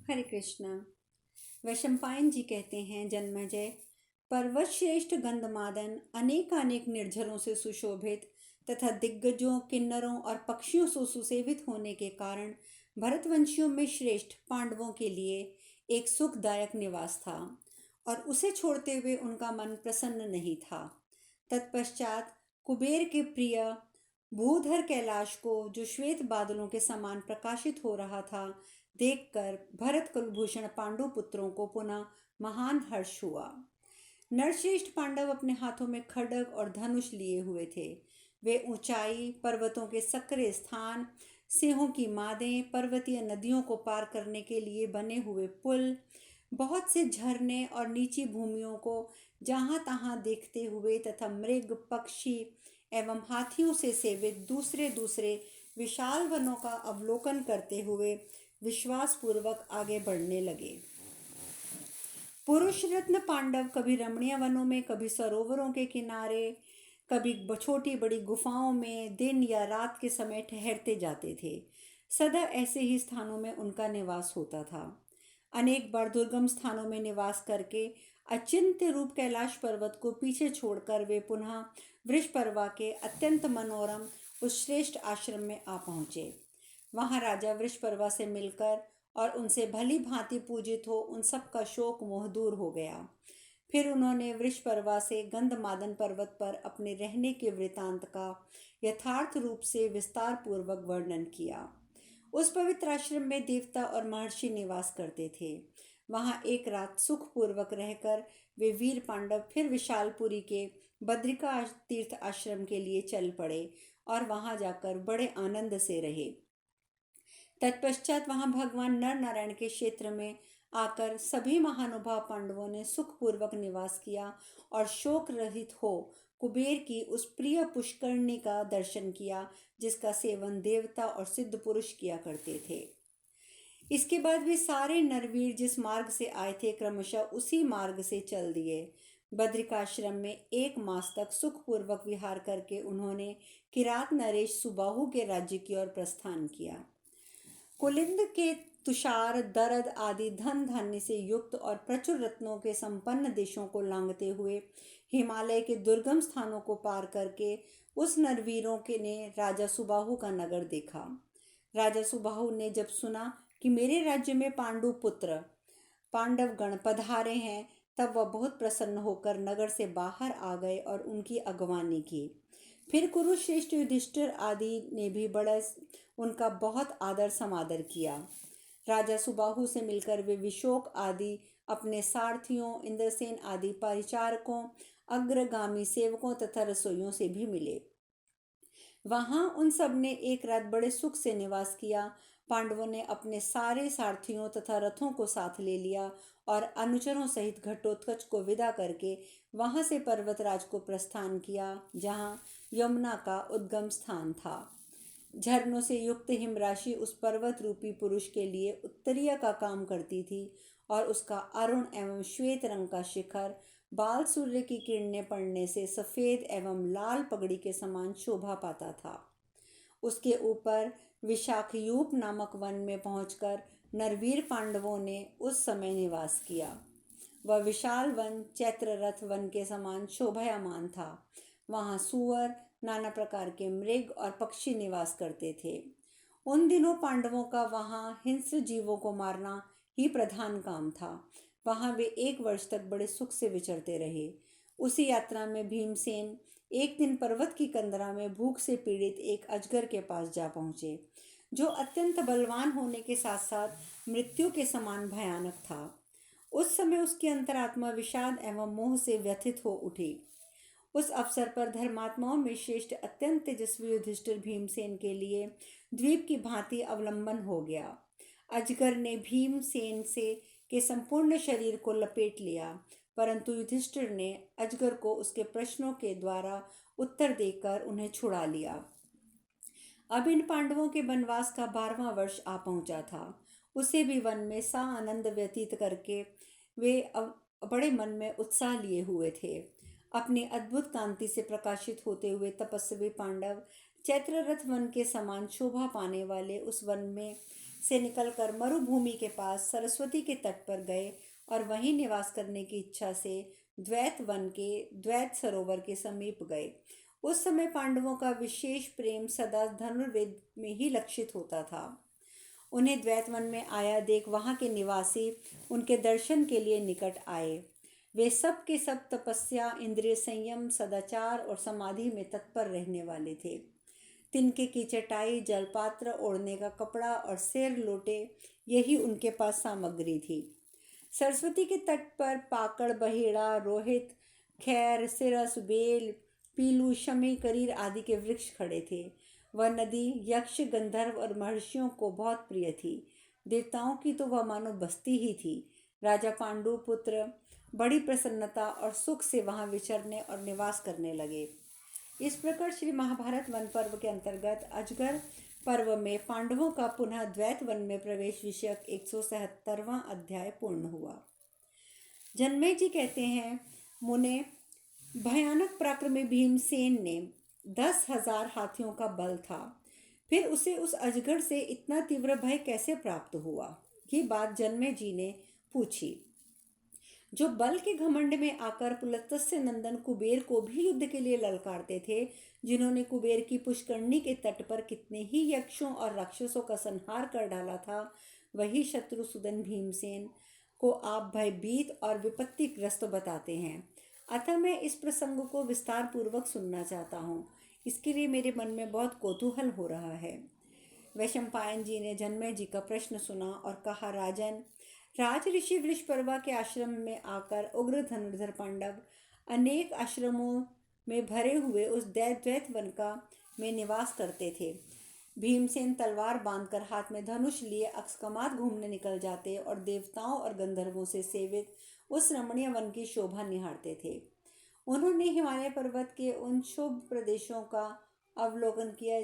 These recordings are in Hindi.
हरे कृष्णा। वैशंपायन जी कहते हैं, जन्मेजय, पर्वत श्रेष्ठ गंधमादन अनेकानेक निर्झरों से सुशोभित तथा दिग्गजों, किन्नरों और पक्षियों से सुसेवित होने के कारण भरतवंशियों में श्रेष्ठ पांडवों के लिए एक सुखदायक निवास था और उसे छोड़ते हुए उनका मन प्रसन्न नहीं था। तत्पश्चात कुबेर के प्रिय भूधर कैलाश को, जो श्वेत बादलों के समान प्रकाशित हो रहा था, देखकर भरत कुलभूषण पांडु पुत्रों को पुनः महान हर्ष हुआ। नरश्रेष्ठ पांडव अपने हाथों में खड्ग और धनुष लिए हुए थे। वे ऊंचाई, पर्वतों के सक्रिय स्थान, सिंहों की मादें, पर्वतीय नदियों को पार करने के लिए बने हुए पुल, बहुत से झरने और नीची भूमियों को जहाँ तहाँ देखते हुए तथा मृग, पक्षी एवं हाथियों से सेवित दूसरे दूसरे विशाल वनों का अवलोकन करते हुए विश्वासपूर्वक आगे बढ़ने लगे। पुरुष रत्न पांडव कभी रमणीय वनों में, कभी सरोवरों के किनारे, कभी छोटी बड़ी गुफाओं में दिन या रात के समय ठहरते जाते थे। सदा ऐसे ही स्थानों में उनका निवास होता था। अनेक बार दुर्गम स्थानों में निवास करके अचिंत्य रूप कैलाश पर्वत को पीछे छोड़कर वे पुनः वृषपर्वा के अत्यंत मनोरम उस श्रेष्ठ आश्रम में आ पहुँचे। वहाँ राजा वृषपर्वा से मिलकर और उनसे भली भांति पूजित हो उन सब का शोक मोह दूर हो गया। फिर उन्होंने वृषपर्वा से गंधमादन पर्वत पर अपने रहने के वृतांत का यथार्थ रूप से विस्तार पूर्वक वर्णन किया। उस पवित्र आश्रम में देवता और महर्षि निवास करते थे। वहाँ एक रात सुखपूर्वक रहकर वे वीर पांडव फिर विशालपुरी के बद्रिका तीर्थ आश्रम के लिए चल पड़े और वहाँ जाकर बड़े आनंद से रहे। तत्पश्चात वहां भगवान नर नारायण के क्षेत्र में आकर सभी महानुभाव पांडवों ने सुखपूर्वक निवास किया और शोक रहित हो कुबेर की उस प्रिय पुष्करणी का दर्शन किया, जिसका सेवन देवता और सिद्ध पुरुष किया करते थे। इसके बाद वे सारे नरवीर जिस मार्ग से आए थे क्रमशः उसी मार्ग से चल दिए। बद्रिकाश्रम में 1 मास तक सुखपूर्वक विहार करके उन्होंने किरात नरेश सुबाहु के राज्य की ओर प्रस्थान किया। कुलिंद के तुषार, दरद आदि धन धान्य से युक्त और प्रचुर रत्नों के संपन्न देशों को लांघते हुए हिमालय के दुर्गम स्थानों को पार करके उस नरवीरों के ने राजा सुबाहु का नगर देखा। राजा सुबाहु ने जब सुना कि मेरे राज्य में पांडु पुत्र पांडव गण पधारे हैं, तब वह बहुत प्रसन्न होकर नगर से बाहर आ गए और उनकी अगवानी की। फिर कुरुश्रेष्ठ युधिष्ठिर आदि ने भी बड़ा उनका बहुत आदर समादर किया। राजा सुबाहु से मिलकर वे विशोक आदि अपने सारथियों, इंद्रसेन आदि परिचारकों, अग्रगामी सेवकों तथा रसोइयों से भी मिले। वहां उन सब ने एक रात बड़े सुख से निवास किया। पांडवों ने अपने सारे सारथियों तथा रथों को साथ ले लिया और अनुचरों सहित घटोत्कच को विदा करके वहां से पर्वतराज को प्रस्थान किया, जहां यमुना का उद्गम स्थान था। झरनों से युक्त हिमराशि उस पर्वत रूपी पुरुष के लिए उत्तरीय का काम करती थी और उसका अरुण एवं श्वेत रंग का शिखर बाल सूर्य की किरणें पड़ने से सफेद एवं लाल पगड़ी के समान शोभा पाता था। उसके ऊपर विशाखयूप नामक वन में पहुंचकर नरवीर पांडवों ने उस समय निवास किया। वह विशाल वन चैत्ररथ वन के समान शोभायमान था। वहां सुअर, नाना प्रकार के मृग और पक्षी निवास करते थे। उन दिनों पांडवों का वहां हिंस्र जीवों को मारना ही प्रधान काम था। वहां वे 1 वर्ष तक बड़े सुख से विचरते रहे। उसी यात्रा में भीमसेन एक दिन पर्वत की कंदरा में भूख से पीड़ित एक अजगर के पास जा पहुंचे, जो अत्यंत बलवान होने के साथ साथ मृत्यु के समान भयानक था। उस समय उसकी अंतरात्मा विषाद एवं मोह से व्यथित हो उठी। उस अवसर पर धर्मात्माओं में श्रेष्ठ अत्यंत तेजस्वी युधिष्ठिर भीमसेन के लिए द्वीप की भांति अवलंबन हो गया। अजगर ने भीमसेन से के संपूर्ण शरीर को लपेट लिया, परंतु युधिष्ठिर ने अजगर को उसके प्रश्नों के द्वारा उत्तर देकर उन्हें छुड़ा लिया। अब इन पांडवों के वनवास का 12वां वर्ष आ पहुंचा था। उसे भी वन में सा आनंद व्यतीत करके वे बड़े मन में उत्साह लिए हुए थे। अपनी अद्भुत कांति से प्रकाशित होते हुए तपस्वी पांडव चैत्ररथ वन के समान शोभा पाने वाले उस वन में से निकलकर मरुभूमि के पास सरस्वती के तट पर गए और वहीं निवास करने की इच्छा से द्वैत वन के द्वैत सरोवर के समीप गए। उस समय पांडवों का विशेष प्रेम सदा धनुर्वेद में ही लक्षित होता था। उन्हें द्वैत वन में आया देख वहां के निवासी उनके दर्शन के लिए निकट आए। वे सब के सब तपस्या, इंद्रिय संयम, सदाचार और समाधि में तत्पर रहने वाले थे। तिनके की चटाई, जलपात्र, ओढ़ने का कपड़ा और सिर लोटे, यही उनके पास सामग्री थी। सरस्वती के तट पर पाकड़, बहेड़ा, रोहित, खैर, सिरस, बेल, पीलू, शमी, करीर आदि के वृक्ष खड़े थे। वह नदी यक्ष, गंधर्व और महर्षियों को बहुत प्रिय थी। देवताओं की तो वह मानो बस्ती ही थी। राजा पांडु पुत्र बड़ी प्रसन्नता और सुख से वहां विचरने और निवास करने लगे। इस प्रकार श्री महाभारत वन पर्व के अंतर्गत अजगर पर्व में पांडवों का पुनः द्वैत वन में प्रवेश विषयक 177वां अध्याय पूर्ण हुआ। जन्मेजय जी कहते हैं, मुने, भयानक पराक्रमी भीमसेन ने 10,000 हाथियों का बल था, फिर उसे उस अजगर से इतना तीव्र भय कैसे प्राप्त हुआ? ये बात जन्मेजय जी ने पूछी, जो बल के घमंड में आकर पुलत्स्य नंदन कुबेर को भी युद्ध के लिए ललकारते थे, जिन्होंने कुबेर की पुष्करणी के तट पर कितने ही यक्षों और राक्षसों का संहार कर डाला था, वही शत्रुसूदन भीमसेन को आप भयभीत और विपत्तिग्रस्त बताते हैं। अतः मैं इस प्रसंग को विस्तार पूर्वक सुनना चाहता हूँ। इसके लिए मेरे मन में बहुत कौतूहल हो रहा है। वैशंपायन जी ने जन्मेजय जी का प्रश्न सुना और कहा, राजन, राज ऋषि वृषपर्वा के आश्रम में आकर उग्र धनुर्धर पांडव अनेक आश्रमों में भरे हुए उस द्वैत वन का में निवास करते थे। भीमसेन तलवार बांधकर हाथ में धनुष लिए अकस्मात घूमने निकल जाते और देवताओं और गंधर्वों से सेवित उस रमणीय वन की शोभा निहारते थे। उन्होंने हिमालय पर्वत के उन शुभ प्रदेशों का अवलोकन किया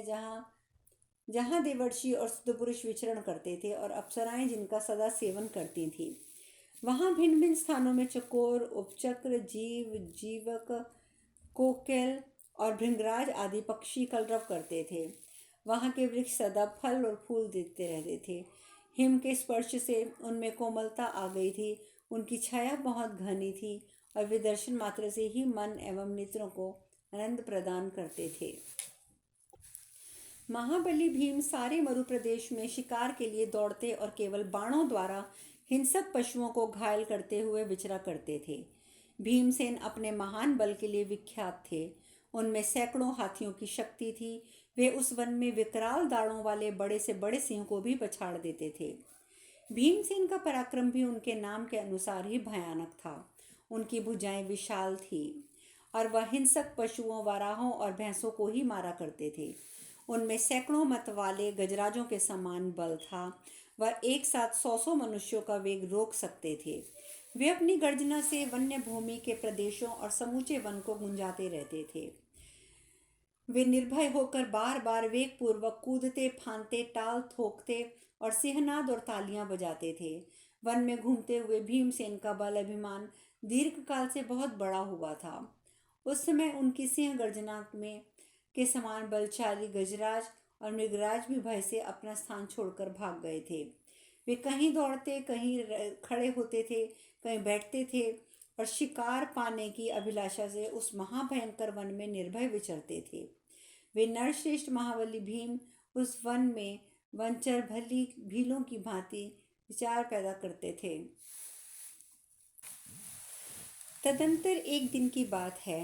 जहाँ देवर्षि और सिद्धपुरुष विचरण करते थे और अप्सराएं जिनका सदा सेवन करती थीं। वहाँ भिन्न भिन्न स्थानों में चकोर, उपचक्र, जीव, जीवक, कोकिल और भृंगराज आदि पक्षी कलरव करते थे। वहाँ के वृक्ष सदा फल और फूल देते रहते थे। हिम के स्पर्श से उनमें कोमलता आ गई थी। उनकी छाया बहुत घनी थी और वे दर्शन मात्र से ही मन एवं नेत्रों को आनंद प्रदान करते थे। महाबली भीम सारे मरु प्रदेश में शिकार के लिए दौड़ते और केवल बाणों द्वारा हिंसक पशुओं को घायल करते हुए विचरा करते थे। भीमसेन अपने महान बल के लिए विख्यात थे। उनमें सैकड़ों हाथियों की शक्ति थी। वे उस वन में विकराल दाढ़ों वाले बड़े से बड़े सिंह को भी पछाड़ देते थे। भीमसेन का पराक्रम भी उनके नाम के अनुसार ही भयानक था। उनकी भुजाएं विशाल थी और वह हिंसक पशुओं, वाराहों और भैंसों को ही मारा करते थे। उनमें सैकड़ों मत वाले गजराजों के समान बल था। वह एक साथ 100 मनुष्यों का वेग रोक सकते थे। वे अपनी गर्जना से वन्य भूमि के प्रदेशों और समूचे वन को गुंजाते रहते थे। वे निर्भय होकर बार बार वेग पूर्वक कूदते, फांदते, टाल ठोकते और सिंहनाद और तालियां बजाते थे। वन में घूमते हुए भीमसेन का बल अभिमान दीर्घकाल से बहुत बड़ा हुआ था। उस समय उनकी सिंह गर्जना में के समान बलशाली गजराज और मृगराज भी भय से अपना स्थान छोड़कर भाग गए थे। वे कहीं दौड़ते, कहीं खड़े होते थे, कहीं बैठते थे और शिकार पाने की अभिलाषा से उस महाभयंकर वन में निर्भय विचरते थे। वे नरश्रेष्ठ महाबली भीम उस वन में वंचर भीलों की भांति विचार पैदा करते थे। तदंतर एक दिन की बात है।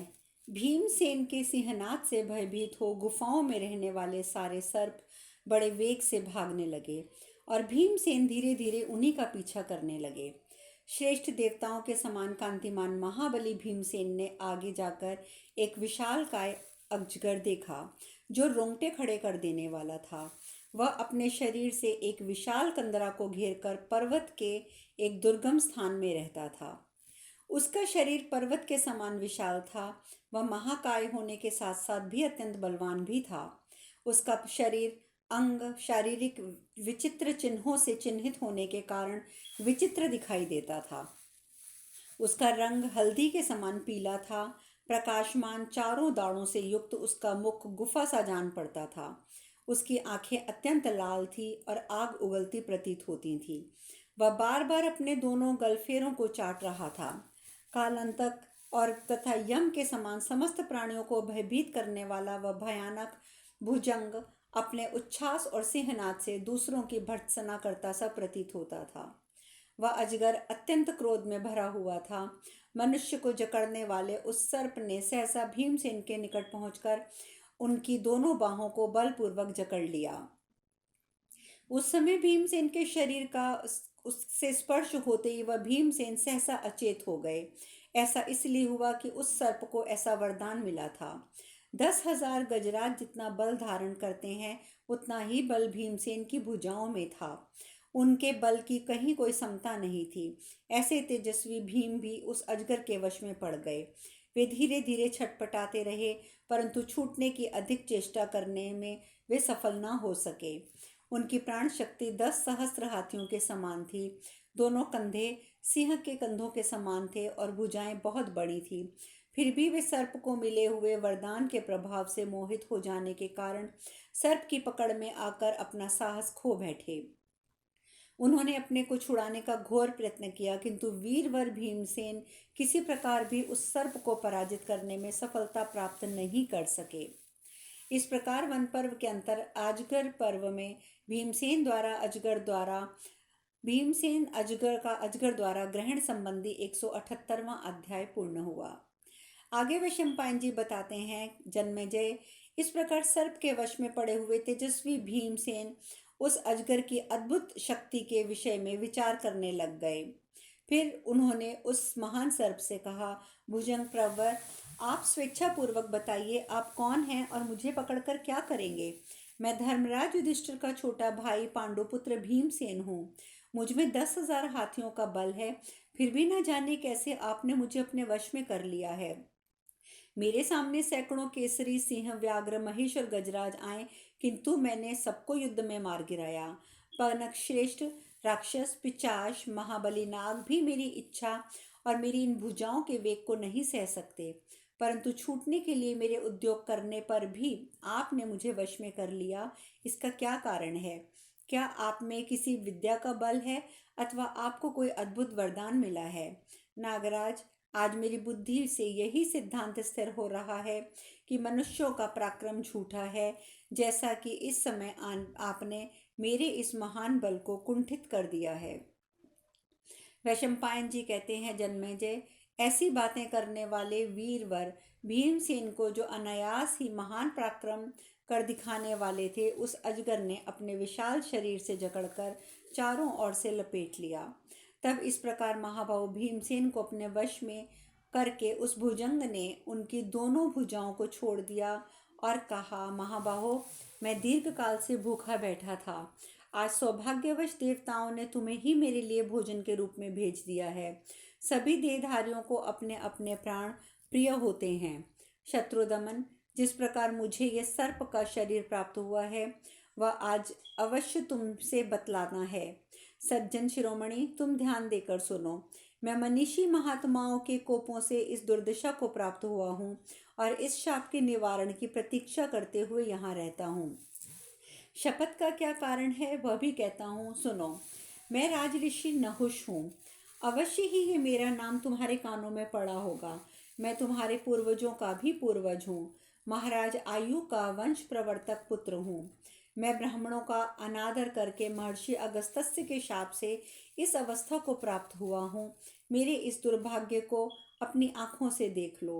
भीमसेन के सिंहनाद से भयभीत हो गुफाओं में रहने वाले सारे सर्प बड़े वेग से भागने लगे और भीमसेन धीरे धीरे उन्हीं का पीछा करने लगे। श्रेष्ठ देवताओं के समान कांतिमान महाबली भीमसेन ने आगे जाकर एक विशालकाय अजगर देखा जो रोंगटे खड़े कर देने वाला था। वह अपने शरीर से एक विशाल कंदरा को घेरकर पर्वत के एक दुर्गम स्थान में रहता था। उसका शरीर पर्वत के समान विशाल था। वह महाकाय होने के साथ साथ भी अत्यंत बलवान भी था। उसका शरीर अंग शारीरिक विचित्र चिन्हों से चिन्हित होने के कारण विचित्र दिखाई देता था। उसका रंग हल्दी के समान पीला था। प्रकाशमान चारों दाढ़ों से युक्त उसका मुख गुफा सा जान पड़ता था। उसकी आंखें अत्यंत लाल थी और आग उगलती प्रतीत होती थी। वह बार बार अपने दोनों गलफेरों को चाट रहा था। कालांतक और तथा यम के समान समस्त प्राणियों को भयभीत करने वाला वह भयानक भुजंग अपने उच्छ्वास और सिंहनाद से दूसरों की भर्त्सना करता सा प्रतीत होता था। वह अजगर अत्यंत क्रोध में भरा हुआ था। मनुष्य को जकड़ने वाले उस सर्प ने सहसा भीमसेन के निकट पहुंचकर उनकी दोनों बाहों को बलपूर्वक जकड़ लिया। उस समय भीमसेन के शरीर का उससे स्पर्श होते ही वह भीमसेन सहसा अचेत हो गए। ऐसा इसलिए हुआ कि उस सर्प को ऐसा वरदान मिला था। 10,000 गजराज जितना बल धारण करते हैं उतना ही बल भीमसेन की भुजाओं में था। उनके बल की कहीं कोई समता नहीं थी। ऐसे तेजस्वी भीम भी उस अजगर के वश में पड़ गए। वे धीरे धीरे छटपटाते रहे, परंतु छूटने की अधिक चेष्टा करने में वे सफल न हो सके। उनकी प्राण शक्ति 10 सहस्त्र हाथियों के समान थी। दोनों कंधे सिंह के कंधों के समान थे और भुजाएं बहुत बड़ी थी। फिर भी वे सर्प को मिले हुए वरदान के प्रभाव से मोहित हो जाने के कारण सर्प की पकड़ में आकर अपना साहस खो बैठे। उन्होंने अपने को छुड़ाने का घोर प्रयत्न किया, किंतु वीरवर भीमसेन किसी प्रकार भी उस सर्प को पराजित करने में सफलता प्राप्त नहीं कर सके। इस प्रकार वन पर्व के अंतर अजगर पर्व में भीमसेन अजगर द्वारा ग्रहण संबंधी 178वां अध्याय पूर्ण हुआ। आगे वैशंपायन जी बताते हैं, जन्मेजय, इस प्रकार सर्प के वश में पड़े हुए तेजस्वी भीमसेन उस अजगर की अद्भुत शक्ति के विषय में विचार करने लग गए। फिर उन्होंने उस महान सर्प से कहा, भुजंग प्रवर, आप स्वेच्छापूर्वक बताइए आप कौन हैं और मुझे पकड़कर क्या करेंगे। मैं धर्मराज युधिष्ठिर का छोटा भाई पांडुपुत्र भीमसेन हूँ। मुझ में 10,000 हाथियों का बल है, फिर भी न जाने कैसे आपने मुझे अपने वश में कर लिया है। मेरे सामने सैकड़ों केसरी, सिंह, व्याघ्र, महेश और गजराज आए, किंतु मैंने सबको युद्ध में मार गिराया। पनक श्रेष्ठ, राक्षस, पिचाश, महाबली नाग भी मेरी इच्छा और मेरी इन भुजाओं के वेग को नहीं सह सकते, परंतु छूटने के लिए मेरे उद्योग करने पर भी आपने मुझे वश में कर लिया। इसका क्या कारण है? क्या आप में किसी विद्या का बल है अथवा आपको कोई अद्भुत वरदान मिला है? नागराज, आज मेरी बुद्धि से यही सिद्धांत स्थिर हो रहा है कि मनुष्यों का पराक्रम झूठा है, जैसा कि इस समय आपने मेरे इस महान बल को कुंठित कर दिया है। वैशंपायन जी कहते हैं, जन्मेजय, ऐसी बातें करने वाले वीरवर भीमसेन को जो अनायास ही महान पराक्रम कर दिखाने वाले थे, उस अजगर ने अपने विशाल शरीर से जकड़कर चारों ओर से लपेट लिया। तब इस प्रकार महाबाहु भीमसेन को अपने वश में करके उस भुजंग ने उनकी दोनों भुजाओं को छोड़ दिया और कहा, महाबाहो, मैं दीर्घ काल से भूखा बैठा था। आज सौभाग्यवश देवताओं ने तुम्हें ही मेरे लिए भोजन के रूप में भेज दिया है। सभी देहधारियों को अपने अपने प्राण प्रिय होते हैं। शत्रुदमन, जिस प्रकार मुझे यह सर्प का शरीर प्राप्त हुआ है, वह आज अवश्य तुमसे बतलाना है। सज्जन शिरोमणि, तुम ध्यान देकर सुनो। मैं मनीषी महात्माओं के कोपों से इस दुर्दशा को प्राप्त हुआ हूँ और इस शाप के निवारण की प्रतीक्षा करते हुए यहाँ रहता हूँ। शपथ का क्या कारण है वह भी कहता हूँ, सुनो। मैं राजऋषि नहुष हूँ। अवश्य ही ये मेरा नाम तुम्हारे कानों में पड़ा होगा। मैं तुम्हारे पूर्वजों का भी पूर्वज हूँ। महाराज आयु का वंश प्रवर्तक पुत्र हूँ। मैं ब्राह्मणों का अनादर करके महर्षि अगस्त्य के शाप से इस अवस्था को प्राप्त हुआ हूँ। मेरे इस दुर्भाग्य को अपनी आँखों से देख लो।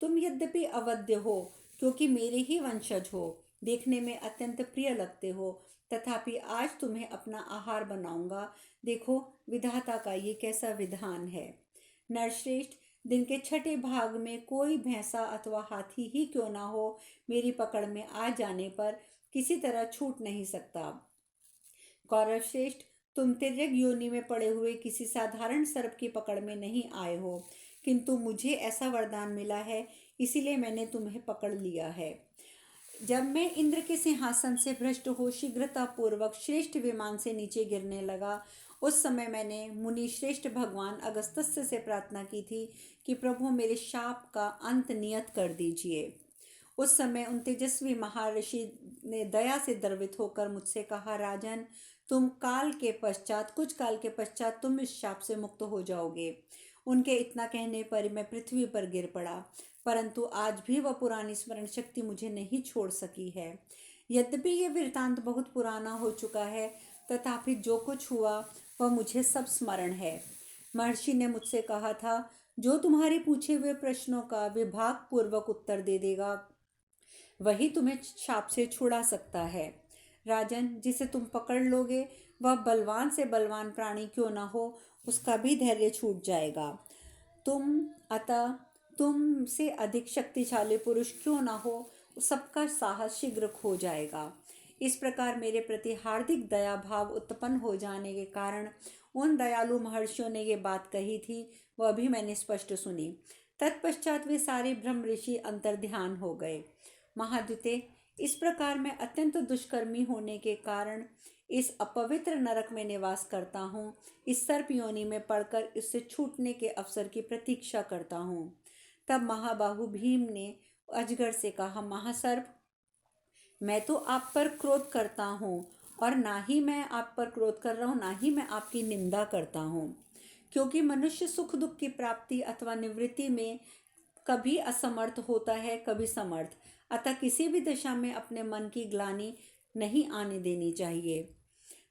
तुम यद्यपि अवध्य हो, क्योंकि मेरे ही वंशज हो, देखने में अत्यंत प्रिय लगते हो, तथापि आज तुम्हें अपना आहार बनाऊंगा। देखो विधाता का ये कैसा विधान है। नरश्रेष्ठ, दिन के छठे भाग में कोई भैंसा अथवा हाथी ही क्यों ना हो, मेरी पकड़ में आ जाने पर किसी तरह छूट नहीं सकता। कौरव श्रेष्ठ, तुम तिर्यक योनि में पड़े हुए किसी साधारण सर्प की पकड़ में नहीं आए हो, किंतु मुझे ऐसा वरदान मिला है, इसीलिए मैंने तुम्हें पकड़ लिया है। जब मैं इंद्र के सिंहासन से भ्रष्ट हो शीघ्रतापूर्वक श्रेष्ठ विमान से नीचे गिरने लगा, उस समय मैंने मुनि श्रेष्ठ भगवान अगस्त्य से प्रार्थना की थी कि प्रभु मेरे शाप का अंत नियत कर दीजिए। उस समय उन तेजस्वी महर्षि ने दया से द्रवित होकर मुझसे कहा, राजन, कुछ काल के पश्चात तुम इस शाप से मुक्त हो जाओगे। उनके इतना कहने पर मैं पृथ्वी पर गिर पड़ा, परंतु आज भी वह पुरानी स्मरण शक्ति मुझे नहीं छोड़ सकी है। यद्यपि यह वृत्तांत बहुत पुराना हो चुका है, तथापि जो कुछ हुआ वह मुझे सब स्मरण है। महर्षि ने मुझसे कहा था, जो तुम्हारे पूछे हुए प्रश्नों का विभाग पूर्वक उत्तर दे देगा वही तुम्हें शाप से छुड़ा सकता है। राजन, जिसे तुम पकड़ लोगे वह बलवान से बलवान प्राणी क्यों ना हो, उसका भी धैर्य छूट जाएगा। अतः तुमसे अधिक शक्तिशाली पुरुष क्यों ना हो, सबका साहस शीघ्र खो जाएगा। इस प्रकार मेरे प्रति हार्दिक दया भाव उत्पन्न हो जाने के कारण उन दयालु महर्षियों ने ये बात कही थी, वह भी मैंने स्पष्ट सुनी। तत्पश्चात वे सारे ब्रह्म ऋषि अंतर्ध्यान हो गए। महाद्युते, इस प्रकार मैं अत्यंत दुष्कर्मी होने के कारण इस अपवित्र नरक में निवास करता हूँ। इस सर्प योनि में पड़कर इससे छूटने के अवसर की प्रतीक्षा करता हूँ। तब महाबाहु भीम ने अजगर से कहा, महासर्प, मैं तो आप पर क्रोध करता हूँ, और ना ही मैं आप पर क्रोध कर रहा हूँ, ना ही मैं आपकी निंदा करता हूँ, क्योंकि मनुष्य सुख दुख की प्राप्ति अथवा निवृत्ति में कभी असमर्थ होता है, कभी समर्थ। अतः किसी भी दशा में अपने मन की ग्लानि नहीं आने देनी चाहिए।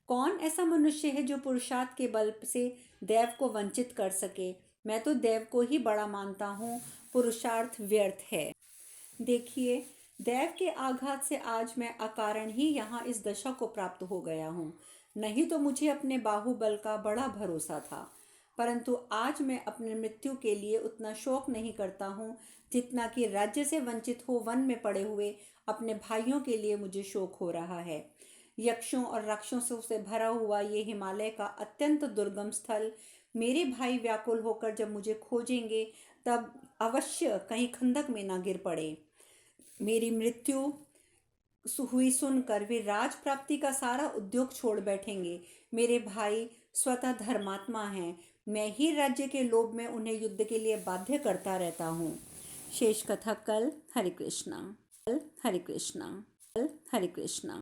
कौन ऐसा मनुष्य है जो पुरुषार्थ के बल से दैव को वंचित कर सके? मैं तो दैव को ही बड़ा मानता हूँ, पुरुषार्थ व्यर्थ है। देखिए, दैव के आघात से आज मैं अकारण ही यहाँ इस दशा को प्राप्त हो गया हूँ। नहीं तो मुझे अपने बाहुबल का बड़ा भरोसा था, परंतु आज मैं अपने मृत्यु के लिए उतना शोक नहीं करता हूँ जितना कि राज्य से वंचित हो वन में पड़े हुए अपने भाइयों के लिए मुझे शोक हो रहा है। यक्षों और राक्षसों से भरा हुआ ये हिमालय का अत्यंत दुर्गम स्थल, मेरे भाई व्याकुल होकर जब मुझे खोजेंगे तब अवश्य कहीं खंदक में ना गिर पड़े। मेरी मृत्यु हुई सुनकर वे राज प्राप्ति का सारा उद्योग छोड़ बैठेंगे। मेरे भाई स्वतः धर्मात्मा हैं, मैं ही राज्य के लोभ में उन्हें युद्ध के लिए बाध्य करता रहता हूँ। शेष कथा कल। हरे कृष्णा। हरे कृष्णा। हरे कृष्णा।